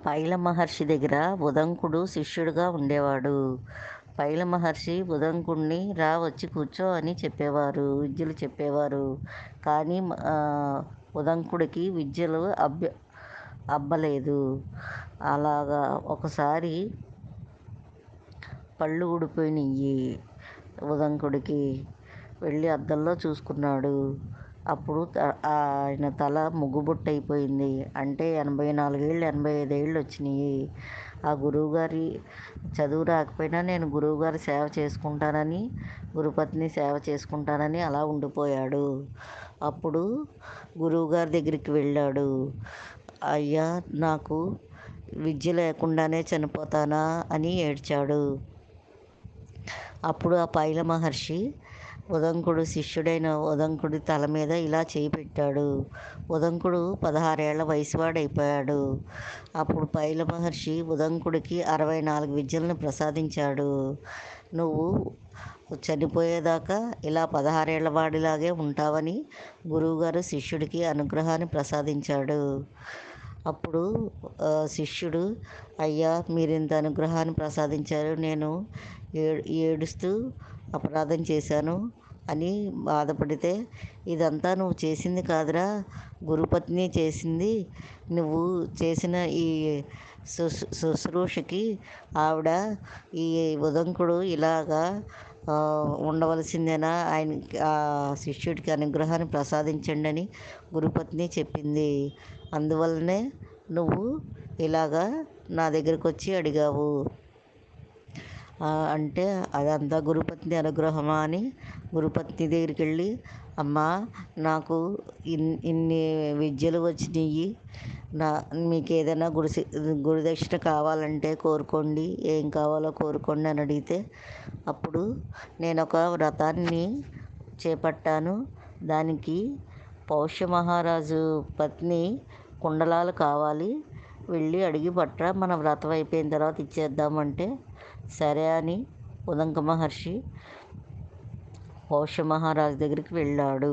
పైల మహర్షి దగ్గర ఉదంకుడు శిష్యుడుగా ఉండేవాడు. పైల మహర్షి ఉదంకుడిని రా వచ్చి కూర్చో అని చెప్పేవారు, విద్యలు చెప్పేవారు. కానీ ఉదంకుడికి విద్యలు అబ్బలేదు. అలాగా ఒకసారి పళ్ళు ఊడిపోయినాయి ఉదంకుడికి. వెళ్ళి అద్దంలో చూసుకున్నాడు. అప్పుడు ఆయన తల ముగ్గుబుట్టయిపోయింది. అంటే 84 ఏళ్ళు 85 ఏళ్ళు వచ్చినాయి. ఆ గురువుగారి చదువు రాకపోయినా నేను గురువుగారి సేవ చేసుకుంటానని, గురుపత్ని సేవ చేసుకుంటానని అలా ఉండిపోయాడు. అప్పుడు గురువుగారి దగ్గరికి వెళ్ళాడు. అయ్యా, నాకు విద్య లేకుండానే చనిపోతానా అని ఏడ్చాడు. అప్పుడు ఆ పైల మహర్షి ఉదంకుడు శిష్యుడైన ఉదంకుడి తల మీద ఇలా చేయి పెట్టాడు. ఉదంకుడు 16 ఏళ్ల వయసువాడైపోయాడు. అప్పుడు పైల మహర్షి ఉదంకుడికి 64 విద్యలను ప్రసాదించాడు. నువ్వు చనిపోయేదాకా ఇలా 16 ఏళ్ల వాడిలాగే ఉంటావని గురువుగారు శిష్యుడికి అనుగ్రహాన్ని ప్రసాదించాడు. అప్పుడు శిష్యుడు, అయ్యా, మీరింత అనుగ్రహాన్ని ప్రసాదించారు, నేను ఏడుస్తూ అపరాధం చేశాను అని బాధపడితే, ఇదంతా నువ్వు చేసింది కాదురా, గురుపత్ని చేసింది. నువ్వు చేసిన ఈ శుశ్రూషకి ఆవిడ ఈ ఉదంకుడు ఇలాగా ఉండవలసిందేనా, ఆయన ఆ శిష్యుడికి అనుగ్రహాన్ని ప్రసాదించండి అని గురుపత్ని చెప్పింది. అందువల్లనే నువ్వు ఇలాగా నా దగ్గరకు వచ్చి అడిగావు అంటే అదంతా గురుపత్ని అనుగ్రహమా అని గురుపత్ని దగ్గరికి వెళ్ళి, అమ్మా, నాకు ఇన్ని విద్యలు వచ్చినాయి, మీకు ఏదైనా గురుదక్షిణ కావాలంటే కోరుకోండి, ఏం కావాలో కోరుకోండి అని అడిగితే, అప్పుడు నేను ఒక వ్రతాన్ని చేపట్టాను, దానికి పౌష్య మహారాజు పత్ని కుండలాలు కావాలి, వెళ్ళి అడిగి పట్రా, మన వ్రతం అయిపోయిన తర్వాత ఇచ్చేద్దామంటే సరే అని ఉదంక మహర్షి పౌష్య మహారాజు దగ్గరికి వెళ్ళాడు.